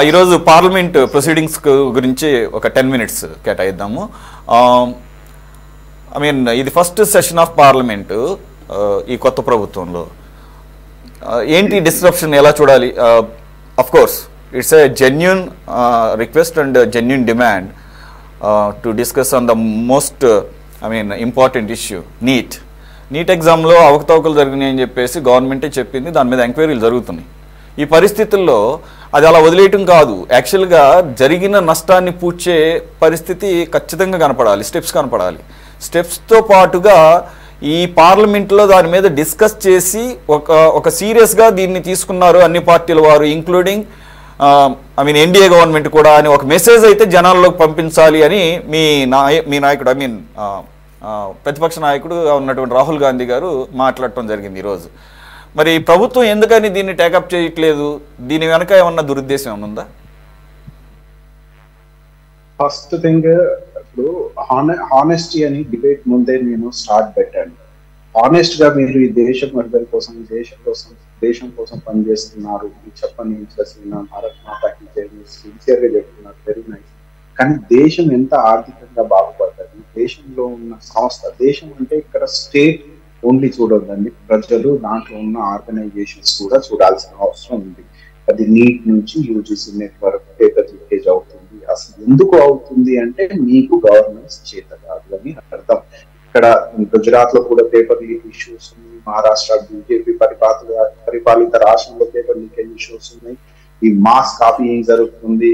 ఈరోజు parliament proceedings గురించి ఒక 10 minutes కేటాయిద్దాము. ఐ మీన్ ఇది ఫస్ట్ సెషన్ ఆఫ్ పార్లమెంటు ఈ కొత్త ప్రభుత్వంలో. ఏంటి డిస్రప్షన్ ఎలా చూడాలి? Of course it's a genuine request and genuine demand to discuss on the most important issue NEET ఎగ్జామ్లో అవకతవకలు జరిగినాయని చెప్పేసి గవర్నమెంటే చెప్పింది. దాని మీద ఎంక్వైరీలు జరుగుతున్నాయి. ఈ పరిస్థితుల్లో అది అలా వదిలేయటం కాదు, యాక్చువల్గా జరిగిన నష్టాన్ని పూడ్చే పరిస్థితి ఖచ్చితంగా కనపడాలి, స్టెప్స్ కనపడాలి. స్టెప్స్తో పాటుగా ఈ పార్లమెంట్లో దాని మీద డిస్కస్ చేసి ఒక సీరియస్గా దీన్ని తీసుకున్నారు అన్ని పార్టీల వారు, ఇంక్లూడింగ్ ఎన్డీఏ గవర్నమెంట్ కూడా అని ఒక మెసేజ్ అయితే జనాల్లోకి పంపించాలి అని మీ నాయకుడు ప్రతిపక్ష నాయకుడు ఉన్నటువంటి రాహుల్ గాంధీ గారు మాట్లాడటం జరిగింది ఈరోజు. మరి ప్రభుత్వం ఎందుకని దీన్ని టేకప్ చేయట్లేదు? దీని వెనక ఏమన్నా దురుద్దేశం ఏమన్నా ఉందా? ఫస్ట్ థింగ్, ఇప్పుడు హానెస్టీ అని డిబేట్ ముందే నేను స్టార్ట్ పెట్టాను. హానెస్ట్ గా మీరు ఈ దేశం మర్దల కోసం, దేశం కోసం పనిచేస్తున్నారు, చెప్పని భారత్ మాతాకి సిన్సియర్ గా చెప్తున్నారు, వెరీ నైస్. కానీ దేశం ఎంత ఆర్థికంగా బాగుపడుతుంది, దేశంలో ఉన్న సంస్థ, దేశం అంటే ఇక్కడ స్టేట్ ఓన్లీ చూడొద్దండి, ప్రజలు దాంట్లో ఉన్న ఆర్గనైజేషన్స్ కూడా చూడాల్సిన అవసరం ఉంది. అది నీట్ నుంచి యూజీసీ నెట్వర్క్ పేపర్ లీకేజ్ అవుతుంది. అసలు ఎందుకు అవుతుంది అంటే మీకు గవర్నెన్స్ చేత కాదు అని అర్థం. ఇక్కడ గుజరాత్ లో కూడా పేపర్ లీక్ ఇష్యూస్ ఉన్నాయి, మహారాష్ట్ర బీజేపీ పరిపాలిత రాష్ట్రంలో పేపర్ లీకేజ్ ఇష్యూస్ ఉన్నాయి. ఈ మాస్ కాపీయింగ్ జరుగుతుంది.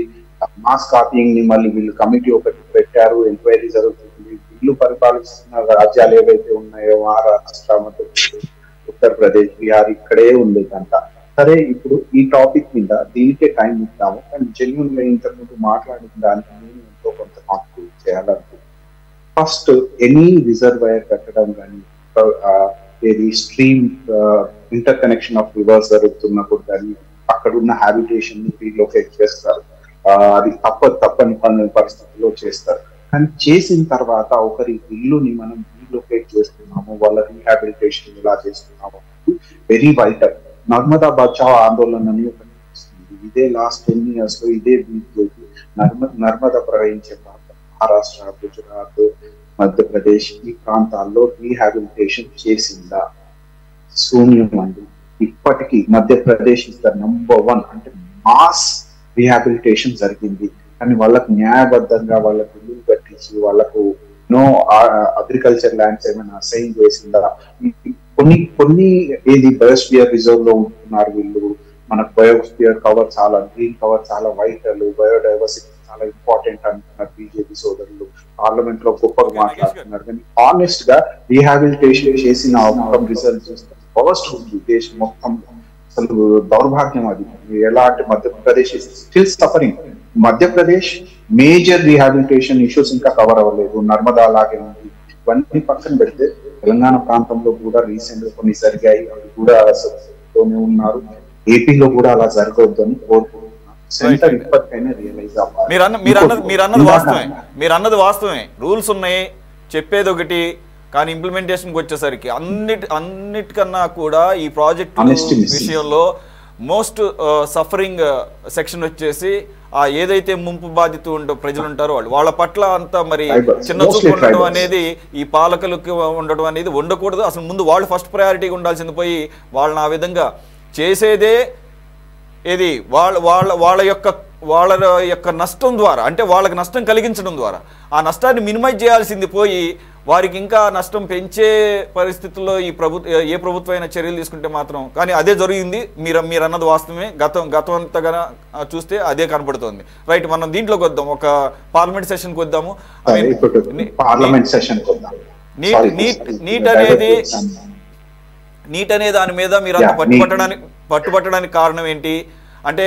మాస్ కాపీయింగ్ ని మళ్ళీ వీళ్ళు కమిటీ ఒకటి పెట్టారు, ఎంక్వైరీ జరుగుతుంది. వీళ్ళు పరిపాలిస్తున్న రాజ్యాలు ఏవైతే ఉన్నాయో మహారాష్ట్ర, మధ్యప్రదేశ్, ఉత్తరప్రదేశ్, బీహార్, ఇక్కడే ఉంది అంట. సరే, ఇప్పుడు ఈ టాపిక్ మీద దీనికే టైం ఇద్దాము. కానీ జెన్యూన్ గా ఇంతకుముందు మాట్లాడిన దానికి నేను ఎంతో కొంత కాంట్రిబ్యూట్ చేయాలనుకుంటున్నాను. ఫస్ట్, ఎనీ రిజర్వాయర్ కట్టడం కానీ, ఏది stream inter connection of reverse జరుగుతున్నప్పుడు కానీ అక్కడున్న హ్యాబిటేషన్ ని రీలొకేట్ చేస్తారు. అది తప్పని పరిస్థితుల్లో చేస్తారు. కానీ చేసిన తర్వాత ఒకరి ఇల్లుని మనం రీలొకేట్ చేస్తున్నాము, వాళ్ళ రీహాబిలిటేషన్ ఎలా చేస్తున్నాము, వెరీ వైటల్. నర్మదా బచావ్ ఆందోళనని ఒకటి ఇదే లాస్ట్ 10 years లో ఇదే బీజేపీ నర్మదా ప్రవహించే ప్రాంతం మహారాష్ట్ర, గుజరాత్, మధ్యప్రదేశ్ ఈ ప్రాంతాల్లో రీహాబిలిటేషన్ చేసిందా? శూన్యం అండి. ఇప్పటికీ మధ్యప్రదేశ్ ఇస్ ద నంబర్ 1, అంటే మాస్ రీహాబిలిటేషన్ జరిగింది. కానీ వాళ్ళకు న్యాయబద్ధంగా వాళ్ళకు ఇల్లు కట్టించి వాళ్ళకు అగ్రికల్చర్ ల్యాండ్స్ ఏమైనా అసైన్ చేసిందా? కొన్ని ఏది బయోస్ఫియర్ రిజర్వ్ లో ఉంటున్నారు వీళ్ళు. మనకు బయోస్ఫియర్ కవర్ చాలా, గ్రీన్ కవర్ చాలా వైటల్, బయోడైవర్సిటీ చాలా ఇంపార్టెంట్ అంటున్నారు బీజేపీ సోదరులు. పార్లమెంట్ లో గొప్పగా మాట్లాడుతున్నారు. కానీ ఆనెస్ట్ గా రీహాబిలిటేషన్ చేసిన రిజల్ట్ చూస్తే ఫస్ట్ ఉంది దేశం మొత్తం. అసలు దౌర్భాగ్యం అది. ఎలా అంటే Madhya Pradesh still suffering. Madhya Pradesh major rehabilitation issues ఇంకా కవర్ అవ్వలేదు. నర్మదా అలాగే ఉంది. ఇవన్నీ పక్కన పెడితే తెలంగాణ ప్రాంతంలో కూడా రీసెంట్ గా కొన్ని జరిగాయి, అవి కూడా ఉన్నారు. ఏపీలో కూడా అలా జరగవద్దు అని కోరుకుంటున్నాను. సెంటర్ ఇప్పటికైనా రియలైజ్ అవ్వాలి. మీరు అన్నది వాస్తవమే. రూల్స్ ఉన్నాయి, చెప్పేది ఒకటి, కానీ ఇంప్లిమెంటేషన్కి వచ్చేసరికి అన్నిటికన్నా కూడా ఈ ప్రాజెక్ట్ విషయంలో మోస్ట్ సఫరింగ్ సెక్షన్ వచ్చేసి ఏదైతే ముంపు బాధిత ప్రజలు ఉంటారో వాళ్ళ పట్ల అంతా మరి చిన్న చూపు ఉండడం అనేది ఈ పాలకులకు ఉండడం అనేది ఉండకూడదు. అసలు ముందు వాళ్ళు ఫస్ట్ ప్రయారిటీగా ఉండాల్సింది పోయి వాళ్ళని ఆ విధంగా చేసేదే ఏది వాళ్ళ యొక్క నష్టం ద్వారా, అంటే వాళ్ళకి నష్టం కలిగించడం ద్వారా ఆ నష్టాన్ని మినిమైజ్ చేయాల్సింది పోయి వారికి ఇంకా నష్టం పెంచే పరిస్థితుల్లో ఏ ప్రభుత్వం అయినా చర్యలు తీసుకుంటే మాత్రం. కానీ అదే జరిగింది. మీరు అన్నది వాస్తవమే. గతం అంతగా చూస్తే అదే కనపడుతుంది. రైట్, మనం దీంట్లోకి వద్దాం, ఒక పార్లమెంట్ సెషన్కి వద్దాము. నీట్ అనే దాని మీద మీరు అంత పట్టుబట్టడానికి కారణం ఏంటి? అంటే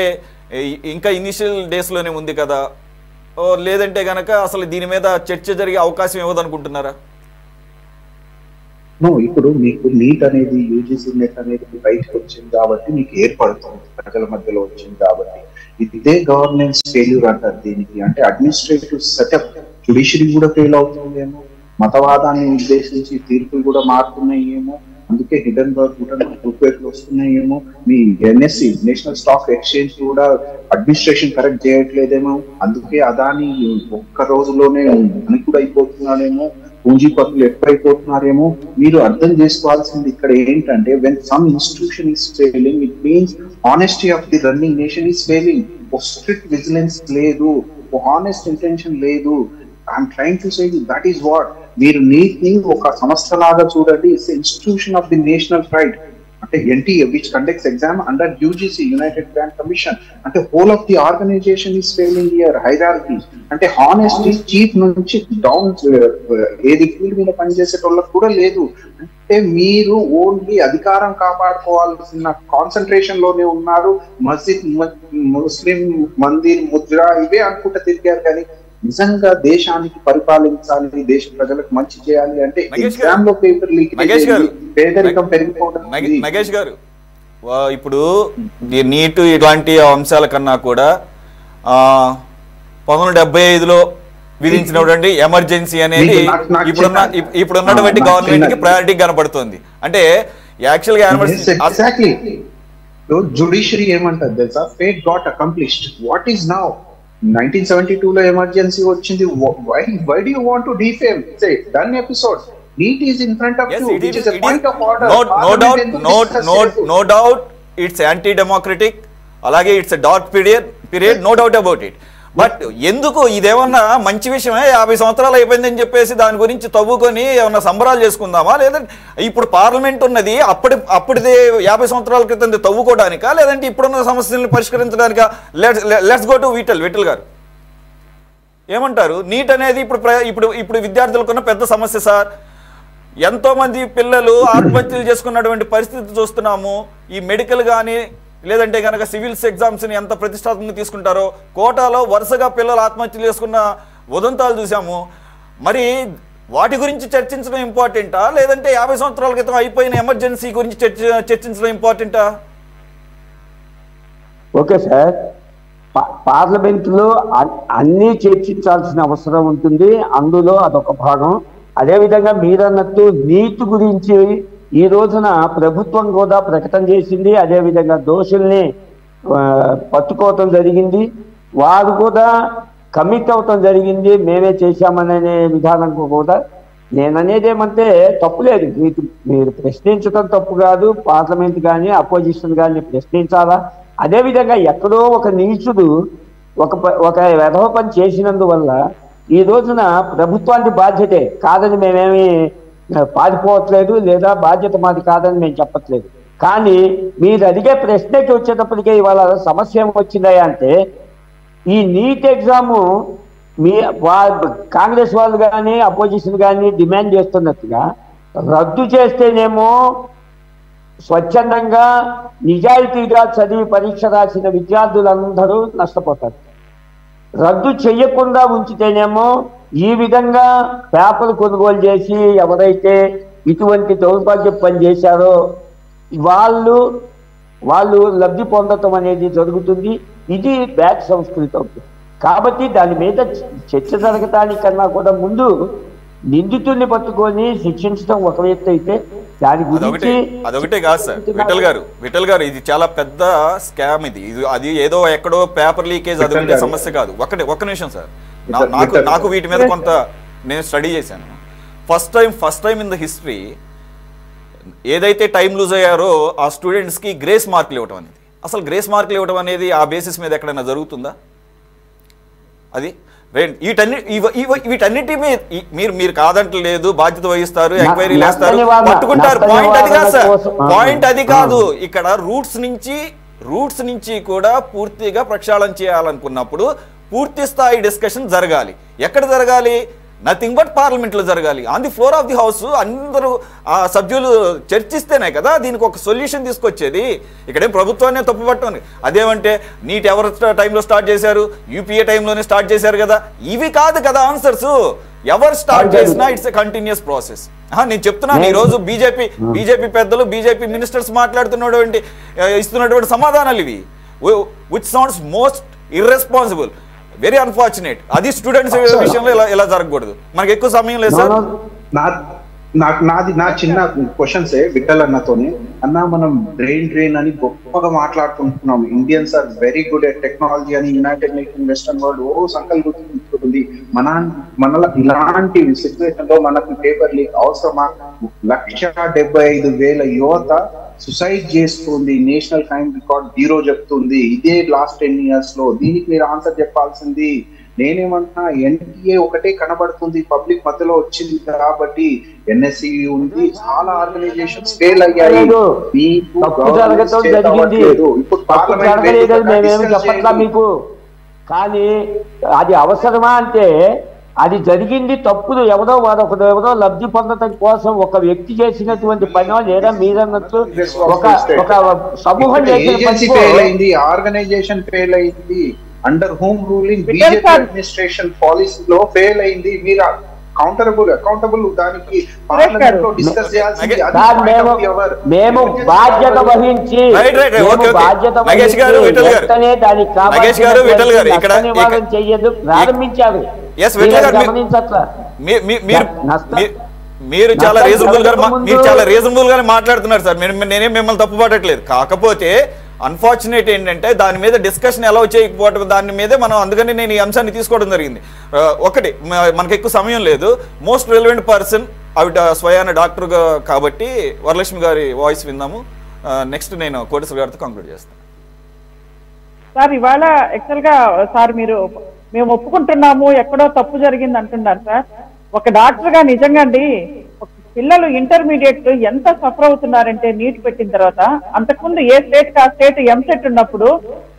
ఇంకా ఇనిషియల్ డేస్లోనే ఉంది కదా, లేదంటే గనక అసలు దీని మీద చర్చ జరిగే అవకాశం ఇవ్వదనుకుంటున్నారా? ఇప్పుడు మీకు నీట్ అనేది, యూజీసీ నెట్ అనేది బయటకు వచ్చింది కాబట్టి మీకు ఏర్పడుతుంది, ప్రజల మధ్యలో వచ్చింది కాబట్టి. ఇదే గవర్నెన్స్ ఫెయిల్యూర్ అంటారు దీనికి. అంటే అడ్మినిస్ట్రేటివ్ సెటప్, జుడిషియరీ కూడా ఫెయిల్ అవుతుందేమో, మతవాదాన్ని ఉద్దేశించి తీర్పులు కూడా మారుతున్నాయి ఏమో, అందుకే హిడెన్ రూపేట్లు వస్తున్నాయేమో. మీ ఎన్ఎస్సి నేషనల్ స్టాక్ ఎక్స్చేంజ్ కూడా అడ్మినిస్ట్రేషన్ కరెక్ట్ చేయట్లేదేమో, అందుకే అదాని ఒక్క రోజులోనే ధనికుడు అయిపోతున్నాడేమో, పూంజీపతులు ఎక్కువైపోతున్నారేమో. మీరు అర్థం చేసుకోవాల్సింది ఇక్కడ ఏంటంటే, when some institution is failing, it means honesty of the running nation is failing. Strict vigilance లేదు, హానెస్ట్ ఇంటెన్షన్ లేదు. I'm trying to say that is what. మీరు నీట్ ని ఒక సంస్థ లాగా చూడండి, it's institution of the national pride. అంటే NTA which conducts exam under UGC, United Grant Commission. అంటే whole of the organization is failing here. Hierarchy అంటే honesty chief నుంచి డౌన్ ఏది ఫీల్డ్ మీద పనిచేసేటోళ్ళకి కూడా లేదు. అంటే మీరు ఓన్లీ అధికారం కాపాడుకోవాల్సిన కాన్సన్ట్రేషన్ లోనే ఉన్నారు. మస్జిద్, ముస్లిం మందిర్, ముద్ర ఇవే అనుకుంటా తిరిగారు. కానీ నిజంగా దేశానికి పరిపాలించాలి, దేశ ప్రజలకు మంచి చేయాలి అంటే ఎగ్జామ్ లో పేపర్ లీక్, పేదరికం పెరిగిపోవడం. నగేష్ గారు, ఇప్పుడు నీటు ఇలాంటి అంశాల కన్నా కూడా 1975లో విధించినటువంటి ఎమర్జెన్సీ అనేది ఇప్పుడున్నటువంటి గవర్నమెంట్ కి ప్రయారిటీ కనబడుతుంది. అంటే యాక్చువల్ గా ఎగ్జాక్ట్లీ జుడిషియరీ ఏమంటారు తెలుసా, fate got accomplished. What is now? 1972లో ఎమర్జెన్సీ వచ్చింది. why do you want to defame? Say done episode. NEET is in front of you, which is a point of order. No doubt it's anti democratic, alage it's a dark period, no doubt about it. But ఎందుకు ఇదేమన్నా మంచి విషయమే, 50 సంవత్సరాలు అయిపోయిందని చెప్పేసి దాని గురించి తవ్వుకొని ఏమన్నా సంబరాలు చేసుకుందామా? లేదంటే ఇప్పుడు పార్లమెంట్ ఉన్నది అప్పటిది 50 సంవత్సరాల క్రితం తవ్వుకోవడానికా, లేదంటే ఇప్పుడున్న సమస్యలను పరిష్కరించడానికా? లెట్స్ గో టు విఠల్ గారు, ఏమంటారు? నీట్ అనేది ఇప్పుడు విద్యార్థులకున్న పెద్ద సమస్య సార్. ఎంతోమంది పిల్లలు ఆత్మహత్యలు చేసుకున్నటువంటి పరిస్థితి చూస్తున్నాము. ఈ మెడికల్ కానీ లేదంటే కనుక సివిల్స్ ఎగ్జామ్స్ని ఎంత ప్రతిష్టాత్మకంగా తీసుకుంటారో, కోటాలో వరుసగా పిల్లలు ఆత్మహత్యలు చేసుకున్న ఉదంతాలు చూసాము. మరి వాటి గురించి చర్చించడం ఇంపార్టెంటా, లేదంటే 50 సంవత్సరాల క్రితం అయిపోయిన ఎమర్జెన్సీ గురించి చర్చించడం ఇంపార్టెంటా? ఓకే సార్, పార్లమెంటులో అన్నీ చర్చించాల్సిన అవసరం ఉంటుంది, అందులో అదొక భాగం. అదేవిధంగా మీరన్నట్టు నీట్ గురించి ఈ రోజున ప్రభుత్వం కూడా ప్రకటన చేసింది. అదేవిధంగా దోషుల్ని పట్టుకోవటం జరిగింది, వారు కూడా కమిట్ అవటం జరిగింది, మేమే చేశామనే విధానం కూడా. నేననేది ఏమంటే తప్పు లేదు, మీరు ప్రశ్నించడం తప్పు కాదు. పార్లమెంట్ కానీ అపోజిషన్ కానీ ప్రశ్నించాలా. అదేవిధంగా ఎక్కడో ఒక నీచుడు ఒక వెధవ పని చేసినందువల్ల ఈ రోజున ప్రభుత్వానికి బాధ్యతే కాదని మేమేమి పారిపోవట్లేదు, లేదా బాధ్యత మాది కాదని మేము చెప్పట్లేదు. కానీ మీరు అడిగే ప్రశ్నకి వచ్చేటప్పటికే ఇవాళ సమస్య ఏమొచ్చిందా అంటే, ఈ నీట్ ఎగ్జాము కాంగ్రెస్ వాళ్ళు కానీ అపోజిషన్ కానీ డిమాండ్ చేస్తున్నట్టుగా రద్దు చేస్తేనేమో స్వచ్ఛందంగా నిజాయితీగా చదివి పరీక్ష రాసిన విద్యార్థులందరూ నష్టపోతారు. రద్దు చెయ్యకుండా ఉంచితేనేమో ఈ విధంగా పేపర్ కొనుగోలు చేసి ఎవరైతే ఇటువంటి దౌర్భాగ్య పని చేశారో వాళ్ళు లబ్ధి పొందటం అనేది జరుగుతుంది. ఇది బ్యాడ్ సంస్కృతి అవుతుంది. కాబట్టి దాని మీద చర్చ జరగటానికన్నా కూడా ముందు నిందితుల్ని పట్టుకొని శిక్షించడం ఒక వ్యక్తి అయితే దాని గురించి అదొకటే కాదు సార్. విఠల్ గారు ఇది చాలా పెద్ద స్కామ్. ఇది అది ఏదో ఎక్కడో పేపర్ లీకేజ్ అదొకటే సమస్య కాదు. ఒక్క నిమిషం సార్, నాకు వీటి మీద కొంత నేను స్టడీ చేశాను. First time in the history ఏదైతే టైం లూజ్ అయ్యారో ఆ స్టూడెంట్స్కి గ్రేస్ మార్కులు ఇవ్వటం అనేది, అసలు గ్రేస్ మార్కులు ఇవ్వటం అనేది ఆ బేసిస్ మీద ఎక్కడైనా జరుగుతుందా? అది వీటన్నిటి మీరు కాదంటలేదు, బాధ్యత వహిస్తారు, ఎంక్వైరీలు వేస్తారు, పట్టుకుంటారు. పాయింట్ అది కాదు. ఇక్కడ రూట్స్ నుంచి కూడా పూర్తిగా ప్రక్షాళన చేయాలనుకున్నప్పుడు పూర్తి స్థాయి డిస్కషన్ జరగాలి. ఎక్కడ జరగాలి? నథింగ్ బట్ పార్లమెంట్లో జరగాలి. On the floor of the house అందరూ ఆ సభ్యులు చర్చిస్తేనే కదా దీనికి ఒక సొల్యూషన్ తీసుకొచ్చేది. ఇక్కడేం ప్రభుత్వాన్ని తప్పుపట్టండి. అదేమంటే నీట్ ఎవరు టైంలో స్టార్ట్ చేశారు, యూపీఏ టైంలోనే స్టార్ట్ చేశారు కదా, ఇవి కాదు కదా ఆన్సర్స్. ఎవరు స్టార్ట్ చేసినా ఇట్స్ ఎ కంటిన్యూస్ ప్రాసెస్. నేను చెప్తున్నాను, ఈరోజు బీజేపీ పెద్దలు, బీజేపీ మినిస్టర్స్ ఇస్తున్నటువంటి సమాధానాలు ఇవి, which sounds most irresponsible, very unfortunate. అది స్టూడెంట్స్ విషయంలో ఇలా జరగకూడదు. మనకి ఎక్కువ సమయం లేదు సార్. నా చిన్న క్వశ్చన్స్ విఠల్ అన్నతోనే అన్న, మనం డ్రెయిన్ అని గొప్పగా మాట్లాడుకుంటున్నాం. Indians are very good at technology అని యునైటెడ్ నేషన్ వెస్టర్న్ వరల్డ్ సంకల్పించుకుంటుంది. మనలో ఇలాంటి సిచ్యువేషన్ లో మనకు పేపర్ లీక్ అవసరమా? 1,75,000 యువత సుసైడ్ చేస్తుంది, నేషనల్ క్రైమ్ రికార్డ్ 0 చెప్తుంది. ఇదే లాస్ట్ 10 years లో. దీనికి మీరు ఆన్సర్ చెప్పాల్సింది. నేనేమన్నా ఎన్టీఏ ఒకటే కనబడుతుంది పబ్లిక్ మధ్యలో వచ్చింది కాబట్టి. ఎన్ఎస్సి ఉంది, చాలా ఆర్గనైజేషన్స్ ఫెయిల్ అయ్యాయి. చెప్పట్లా మీకు, కానీ అది అవసరమా అంటే అది జరిగింది తప్పులు. ఎవరో లబ్ధి పొందడం కోసం ఒక వ్యక్తి చేసినటువంటి పని లేదా మీరన్నట్టు ఒక సమూహం చేసిన ఫెయిల్ అయింది, ఆర్గనైజేషన్ ఫెయిల్ అయింది, under home ruling BJP administration పాలసీలో ఫెయిల్ అయింది. మీరు అకౌంటబుల్ దానికి పార్లమెంట్ లో డిస్కస్ చేయాల్సింది. మేము బాధ్యత వహించి చెయ్యదు ప్రారంభించారు. మీరు చాలా రీజనబుల్ గానే మాట్లాడుతున్నారు సార్. నేనేం మిమ్మల్ని తప్పు పట్టట్లేదు. కాకపోతే అన్ఫార్చునేట్ ఏంటంటే దాని మీద డిస్కషన్ ఎలా చేయకపోవటం, దాని మీదే మనం, అందుకని నేను ఈ అంశాన్ని తీసుకోవడం జరిగింది. ఒకటి, మనకు ఎక్కువ సమయం లేదు. మోస్ట్ రిలవెంట్ పర్సన్ ఆవిడ స్వయాన డాక్టర్ కాబట్టి వరలక్ష్మి గారి వాయిస్ విందాము. నెక్స్ట్ నేను కోటేశ్వర గారితో కంక్లూడ్ చేస్తాను. సార్ ఇవాళ యాక్చువల్ గా సార్ మేము ఒప్పుకుంటున్నాము, ఎక్కడో తప్పు జరిగింది అంటున్నారు సార్. ఒక డాక్టర్ గా నిజంగా అండి, పిల్లలు ఇంటర్మీడియట్ ఎంత సఫర్ అవుతున్నారంటే నీట్ పెట్టిన తర్వాత. అంతకుముందు ఏ స్టేట్ కా స్టేట్ ఎంసెట్ ఉన్నప్పుడు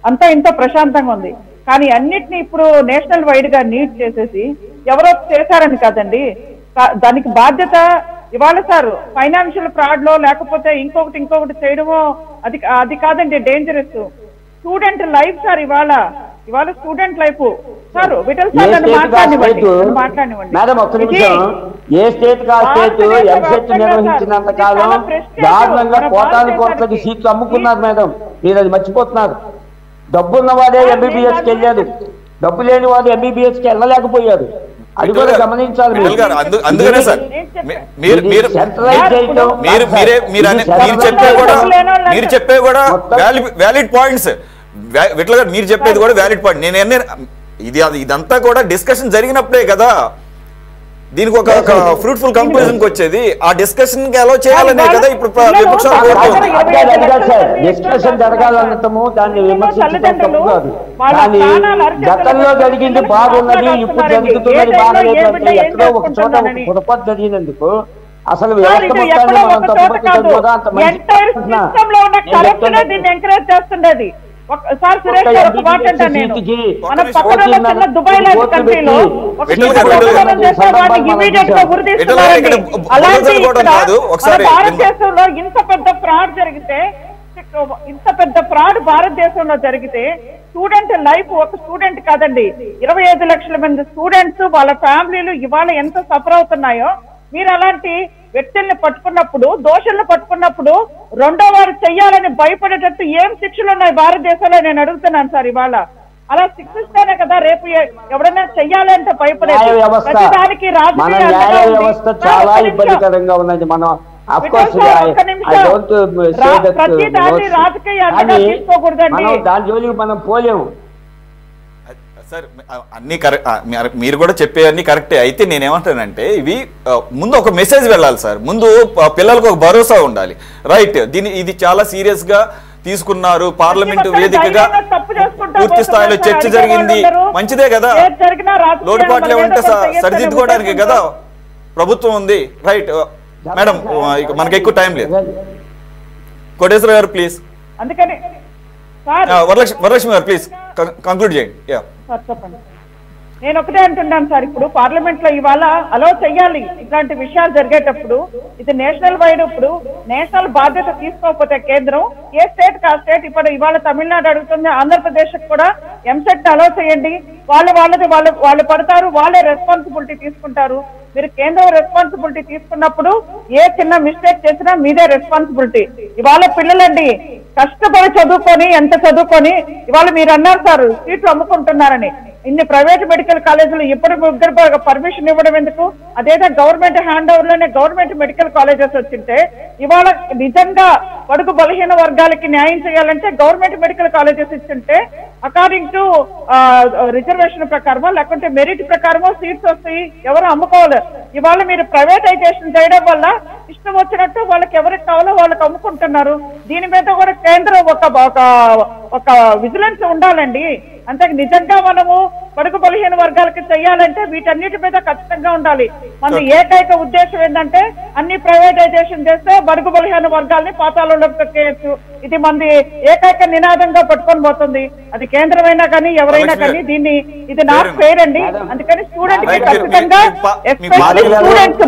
అంతా ఇంత ప్రశాంతంగా ఉంది. కానీ అన్నిటినీ ఇప్పుడు నేషనల్ వైడ్ గా నీట్ చేసేసి ఎవరో చేశారని కాదండి, దానికి బాధ్యత ఇవాళ సార్ ఫైనాన్షియల్ ఫ్రాడ్ లో లేకపోతే ఇంకొకటి చేయడమో అది కాదండి డేంజరస్. స్టూడెంట్ లైఫ్ సార్, ఇవాళ student life sir. Vittal sir మాట్లాడివ్వండి. మేడం ఒక్క నిమిషం. ఏ స్టేట్ కా స్టేట్ ఎంసెట్ నిర్వహించినంత కాలం దారుణంగా కోట్లకి సీట్లు అమ్ముకున్నారు మేడం. మీరు అది మర్చిపోతున్నారు. డబ్బున్న వాడే ఎంబీబీఎస్కి వెళ్ళారు, డబ్బు లేని వాడు ఎంబీబీఎస్కి వెళ్ళలేకపోయారు. అది కూడా గమనించాలి. అందుకనే సార్ మీరు చెప్పే కూడా వ్యాలిడ్ పాయింట్స్. విఠల్ గారు మీరు చెప్పేది కూడా వ్యాలిడ్ పాయింట్. నేను ఇదంతా కూడా డిస్కషన్ జరిగినప్పుడే కదా దీనికి ఒక ఫ్రూట్ఫుల్ కంక్లూజన్ వచ్చేది. ఆ డిస్కషన్ కి అలో చేయాలనే కదా ఇప్పుడు డిస్కషన్ జరగాలన్నటము, దాన్ని విమర్శించడం తప్పు కాదు. కానీ గతంలో జరిగింది బాగున్నది, ఇప్పుడు జరుగుతున్నది బాగలేదు అంటే ఎక్కడో ఒక చోట ఒక పొరపాటు జరిగినందుకు అసలు వ్యవస్థ మొత్తాన్ని మనం తప్పుపట్టడం కూడా అంత మంచి. సార్ సురేష్ గారు ఒక మాట అంటాను నేను, మన పక్కన చిన్న దుబాయ్ లాంటి కంట్రీలో ఇమీడియట్ గా గుర్తిస్తున్నారండి. అలాంటి భారతదేశంలో ఇంత పెద్ద ఫ్రాడ్ భారతదేశంలో జరిగితే స్టూడెంట్ లైఫ్, ఒక స్టూడెంట్ కాదండి 25 లక్షల మంది స్టూడెంట్స్ వాళ్ళ ఫ్యామిలీలు ఇవాళ ఎంత సఫర్ అవుతున్నాయో. మీరు అలాంటి వ్యక్తుల్ని పట్టుకున్నప్పుడు, దోషుల్ని పట్టుకున్నప్పుడు రెండో వారు చెయ్యాలని భయపడేటట్టు ఏం శిక్షలు ఉన్నాయి భారతదేశంలో నేను అడుగుతున్నాను సార్. ఇవాళ అలా శిక్షిస్తేనే కదా రేపు ఎవరైనా చెయ్యాలంటే భయపడేది. ప్రతిదానికి రాజకీయాన్ని తీసుకోకూడదండి. దాని జోలికి మనం పోలేము సార్. అన్ని మీరు కూడా చెప్పేవన్నీ కరెక్టే. అయితే నేనేమంటానంటే ఇవి ముందు ఒక మెసేజ్ వెళ్ళాలి సార్. ముందు పిల్లలకు ఒక భరోసా ఉండాలి. రైట్, ఇది చాలా సీరియస్ గా తీసుకున్నారు. పార్లమెంటు వేదికగా పూర్తి స్థాయిలో చర్చ జరిగింది, మంచిదే కదా. లోటుపాట్లు ఏమంటే సరిదిద్దుకోవడానికి కదా ప్రభుత్వం ఉంది. రైట్ మేడం, మనకి ఎక్కువ టైం లేదు. కోటేశ్వర గారు ప్లీజ్. అందుకని వరలక్ష్మి గారు ప్లీజ్ కంక్లూడ్ చేయండి. చెప్పండి. నేను ఒకటే అంటున్నాను సార్, ఇప్పుడు పార్లమెంట్ లో ఇవాళ అలో చెయ్యాలి ఇట్లాంటి విషయాలు జరిగేటప్పుడు. ఇది నేషనల్ వైడ్, ఇప్పుడు నేషనల్ బాధ్యత తీసుకోకపోతే కేంద్రం ఏ స్టేట్ కా స్టేట్, ఇప్పుడు ఇవాళ తమిళనాడు అడుగుతుంది, ఆంధ్రప్రదేశ్ కూడా ఎంసెట్ అలో చేయండి. వాళ్ళు పడతారు, వాళ్ళే రెస్పాన్సిబిలిటీ తీసుకుంటారు. మీరు కేంద్రం రెస్పాన్సిబిలిటీ తీసుకున్నప్పుడు ఏ చిన్న మిస్టేక్ చేసినా మీదే రెస్పాన్సిబిలిటీ. ఇవాళ పిల్లలండి కష్టపడి చదువుకొని ఎంత చదువుకొని ఇవాళ మీరు అన్నారు సార్ సీట్లు అమ్ముకుంటున్నారని. ఇన్ని ప్రైవేట్ మెడికల్ కాలేజీలు ఇప్పుడు ముగ్గురు పర్మిషన్ ఇవ్వడం ఎందుకు? అదేదో గవర్నమెంట్ హ్యాండ్ ఓవర్ లోనే గవర్నమెంట్ మెడికల్ కాలేజెస్ వచ్చింటే ఇవాళ నిజంగా బడుగు బలహీన వర్గాలకి న్యాయం చేయాలంటే గవర్నమెంట్ మెడికల్ కాలేజెస్ ఇచ్చుంటే అకార్డింగ్ టు రిజర్వేషన్ ప్రకారమో లేకుంటే మెరిట్ ప్రకారమో సీట్స్ వస్తాయి, ఎవరు అమ్ముకోవాలి. ఇవాళ మీరు ప్రైవేటైజేషన్ చేయడం వల్ల ఇష్టం వచ్చినట్టు వాళ్ళకి ఎవరికి కావాలో వాళ్ళకి అమ్ముకుంటున్నారు. దీని మీద కూడా కేంద్రం ఒక విజిలెన్స్ ఉండాలండి. అంతే నిజంగా మనము బడుగు బలహీన వర్గాలకి చెయ్యాలంటే వీటన్నిటి మీద ఖచ్చితంగా ఉండాలి. మన ఏకైక ఉద్దేశం ఏంటంటే అన్ని ప్రైవేటైజేషన్ చేస్తే బడుగు బలహీన వర్గాల్ని పాతాళంలోకి తొక్కేయచ్చు. ఇది మంది ఏకైక నినాదంగా పట్టుకొని పోతుంది. అది కేంద్రమైనా కానీ ఎవరైనా కానీ దీన్ని ఇది నాట్ ఫెయిర్ అండి. అందుకని స్టూడెంట్ కి ఖచ్చితంగా ఎస్పెషల్లీ స్టూడెంట్స్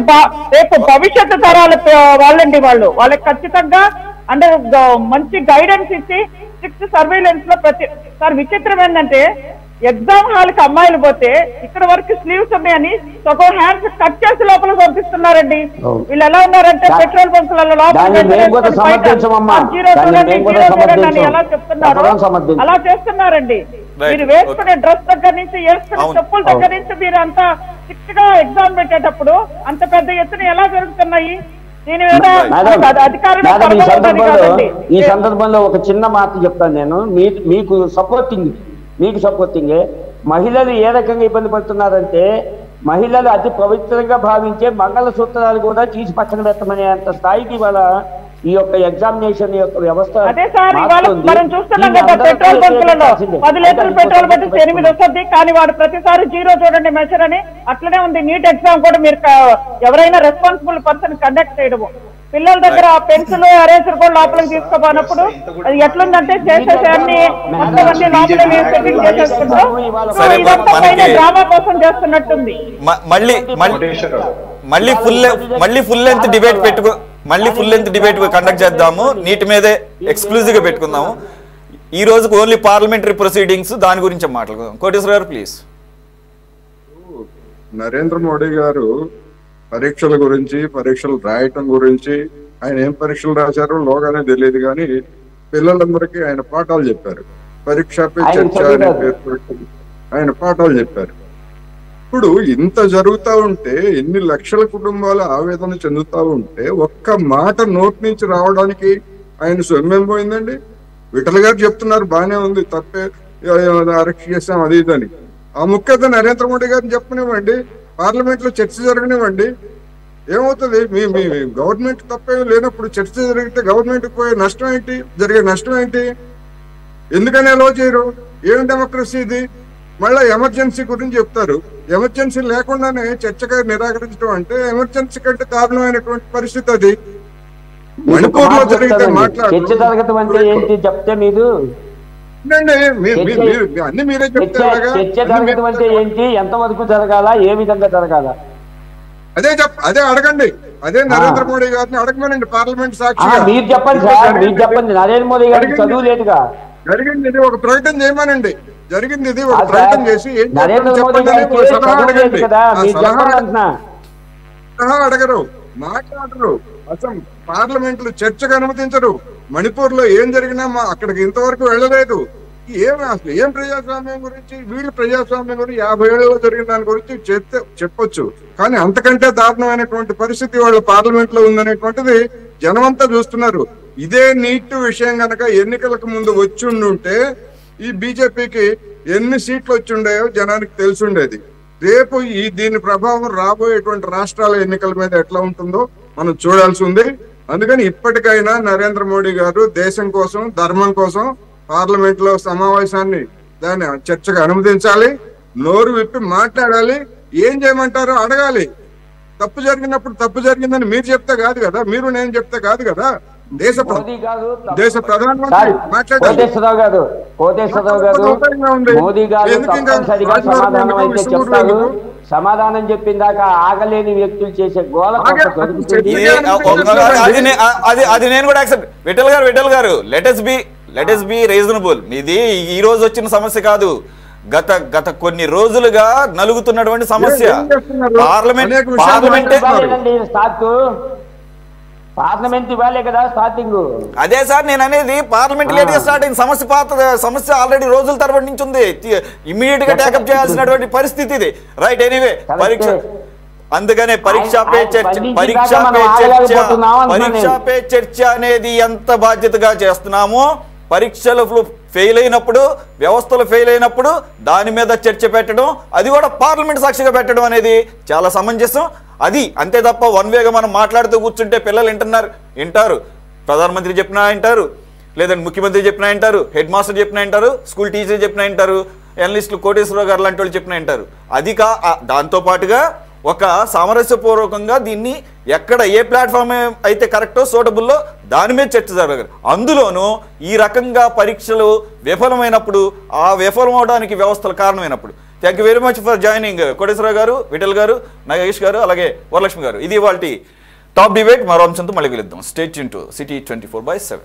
రేపు భవిష్యత్తు తరాల వాళ్ళండి వాళ్ళకి ఖచ్చితంగా అంటే మంచి గైడెన్స్ ఇచ్చి స్ట్రిక్ట్ సర్వేలెన్స్ లో సార్ విచిత్రం ఏంటంటే ఎగ్జామ్ హాల్ కి అమ్మాయిలు పోతే ఇక్కడ వరకు స్లీవ్స్ ఉన్నాయని సగం హ్యాండ్స్ కట్ చేసి లోపల పంపిస్తున్నారండి. వీళ్ళు ఎలా ఉన్నారంటే పెట్రోల్ బంకులలో ఎలా చెప్తున్నారు అలా చేస్తున్నారండి. మీరు వేసుకునే డ్రెస్ దగ్గర నుంచి వేసుకునే చెప్పుల దగ్గర నుంచి మీరు అంత స్ట్రిక్ట్ గా ఎగ్జామ్ పెట్టేటప్పుడు అంత పెద్ద ఎత్తున ఎలా జరుగుతున్నాయి? ఈ సందర్భంలో ఒక చిన్న మాట చెప్తాను నేను. మీకు సపోర్టింగే మహిళలు ఏ రకంగా ఇబ్బంది పడుతున్నారంటే మహిళలు అతి పవిత్రంగా భావించే మంగళసూత్రాలు కూడా తీసి పక్కన పెట్టమనే అంత స్థాయికి వాళ్ళ ఈ యొక్క ఎగ్జామినేషన్ యొక్క వ్యవస్థ. అదే సార్ ఇవాళ మనం చూస్తున్నాం కదా పెట్రోల్ బంకులలో 10 లీటర్లు పెట్రోల్ పట్టిస్తే 8 వస్తుంది, కానీ వాడు ప్రతిసారి 0 చూడండి మెషర్ అని. అట్లనే ఉంది నీట్ ఎగ్జామ్ కూడా. మీరు ఎవరైనా రెస్పాన్సిబుల్ పర్సన్ కండక్ట్ చేయడము, పిల్లల దగ్గర పెన్సిల్ ఎరేజర్ కూడా లోపలికి తీసుకోపోయినప్పుడు అది ఎట్లుందంటే చేసేసాన్ని మొత్తం అన్ని లోపల సెట్టింగ్ చేసేసుకుంటూ ఇదంతా పైన డ్రామా కోసం చేస్తున్నట్టుంది. మళ్ళీ ఫుల్ లెంత్ డిబేట్ కండక్ట్ చేద్దాము. నీటి మీదే ఎక్స్క్లూజివ్ గా పెట్టుకుందాము. ఈ రోజు ఓన్లీ పార్లమెంటరీ ప్రొసీడింగ్స్ దాని గురించి మాట్లాడుకుందాం. కోటేశ్వర గారు ప్లీజ్. నరేంద్ర మోడీ గారు పరీక్షల గురించి, పరీక్షలు రాయటం గురించి, ఆయన ఏం పరీక్షలు రాశారో లోగానే తెలియదు కానీ పిల్లలందరికీ ఆయన పాఠాలు చెప్పారు. పరీక్ష పే చర్చ అనే పేరు ఆయన పాఠాలు చెప్పారు. ఇప్పుడు ఇంత జరుగుతూ ఉంటే, ఎన్ని లక్షల కుటుంబాలు ఆవేదన చెందుతూ ఉంటే ఒక్క మాట నోటి నుంచి రావడానికి ఆయన సొమ్మేం పోయిందండి? విఠల్ గారు చెప్తున్నారు బాగానే ఉంది, తప్పే అరెస్ట్ చేస్తాం అది ఇదని. ఆ ముఖ్యత నరేంద్ర మోడీ గారిని చెప్పనివ్వండి, పార్లమెంట్ లో చర్చ జరగనివ్వండి. ఏమవుతుంది? మీ గవర్నమెంట్ తప్పేం లేనప్పుడు చర్చ జరిగితే గవర్నమెంట్ పోయే నష్టం ఏంటి, జరిగే నష్టం ఏంటి? ఎందుకని అలో చేయరు? ఏం డెమోక్రసీ ఇది? మళ్ళీ ఎమర్జెన్సీ గురించి చెప్తారు. ఎమర్జెన్సీ లేకుండానే చర్చగా నిరాకరించడం అంటే ఎమర్జెన్సీ కంటే దారుణమైనటువంటి పరిస్థితి అది. మణిపూర్ లో జరిగితే అన్ని మీరే చెప్తారు. ఎంతవరకు జరగాల, ఏ విధంగా జరగాల అదే అడగండి. అదే నరేంద్ర మోడీ గారిని అడగమనండి పార్లమెంట్ సాక్షిగా. మీరు చెప్పండి సార్, మీరు చెప్పండి. నరేంద్ర మోడీ గారికి చదువు లేదుగా. జరిగింది ఇది ఒక ప్రకటన చేయమనండి. జరిగింది ఇది ఒక ప్రకటన చేసి అడగరు, మాట్లాడరు, అసలు పార్లమెంట్ లో చర్చకు అనుమతించరు. మణిపూర్ లో ఏం జరిగినా అక్కడికి ఇంతవరకు వెళ్ళలేదు. అసలు ఏం ప్రజాస్వామ్యం గురించి? వీళ్ళు ప్రజాస్వామ్యం గురించి 50 ఏళ్లలో జరిగిన దాని గురించి చెప్పొచ్చు, కానీ అంతకంటే దారుణమైనటువంటి పరిస్థితి వాళ్ళ పార్లమెంట్ లో ఉందనేటువంటిది జనమంతా చూస్తున్నారు. ఇదే నీట్ విషయం గనక ఎన్నికలకు ముందు వచ్చి ఉండుంటే ఈ బీజేపీకి ఎన్ని సీట్లు వచ్చి ఉండేవో జనానికి తెలిసి ఉండేది. రేపు దీని ప్రభావం రాబోయేటువంటి రాష్ట్రాల ఎన్నికల మీద ఎట్లా ఉంటుందో మనం చూడాల్సి ఉంది. అందుకని ఇప్పటికైనా నరేంద్ర మోడీ గారు దేశం కోసం, ధర్మం కోసం పార్లమెంట్ లో సమావేశాన్ని దాన్ని చర్చగా అనుమతించాలి. నోరు విప్పి మాట్లాడాలి. ఏం చేయమంటారో అడగాలి. తప్పు జరిగినప్పుడు తప్పు జరిగిందని మీరు చెప్తే కాదు కదా, మీరు నేను చెప్తే కాదు కదా. దేశ ప్రధానమంత్రి మాట్లాడాలి. సమాధానం చెప్పిందాక ఆగలేని వ్యక్తులు చేసే గోల. అది నేను కూడా యాక్సెప్ట్. విఠల్ గారు లెట్ us be రీజనబుల్. ఇది ఈ రోజు వచ్చిన సమస్య కాదు, గత కొన్ని రోజులుగా నలుగుతున్నటువంటి సమస్య. పార్లమెంట్ ఇవ్వాలే కదా స్టార్టింగ్. అదే సార్ నేను అనేది, పార్లమెంట్ లేట్ గా స్టార్ట్ అయింది, సమస్య ఆల్రెడీ రోజుల తరబడి నుంచి ఉంది, ఇమ్మీడియట్ గా టేకప్ చేయాల్సినటువంటి పరిస్థితి ఇది. రైట్, ఎనీవే పరీక్ష, అందుకనే పరీక్ష పే చర్చ అనేది ఎంత బాధ్యతగా చేస్తున్నామో, పరీక్షలు ఫెయిల్ అయినప్పుడు, వ్యవస్థలు ఫెయిల్ అయినప్పుడు దాని మీద చర్చ పెట్టడం, అది కూడా పార్లమెంట్ సాక్షిగా పెట్టడం అనేది చాలా సమంజసం. అది అంతే తప్ప వన్ వేగా మనం మాట్లాడుతూ కూర్చుంటే పిల్లలు వింటారు, ప్రధానమంత్రి చెప్పినా వింటారు, లేదంటే ముఖ్యమంత్రి చెప్పినా వింటారు, హెడ్ మాస్టర్ చెప్పినా వింటారు, స్కూల్ టీచర్ చెప్పినా వింటారు, ఎనలిస్టులు కోటేశ్వరరావు గారు లాంటి వాళ్ళు చెప్పినా వింటారు. అది దాంతో పాటుగా ఒక సామరస్యపూర్వకంగా దీన్ని ఎక్కడ ఏ ప్లాట్ఫామ్ అయితే కరెక్టో సూటబుల్లో దాని మీద చర్చ జరగాలి. అందులోనూ ఈ రకంగా పరీక్షలు విఫలమైనప్పుడు, ఆ విఫలం అవడానికి వ్యవస్థలు కారణమైనప్పుడు. Thank you very much for joining Koteswararao garu, Vittal గారు, నాగేష్ గారు, అలాగే వరలక్ష్మి గారు. ఇది వాళ్ళ టాప్ డిబేట్. మరో అంశంతో మళ్ళీ వెళ్దాం. Stay tune to city 24/7.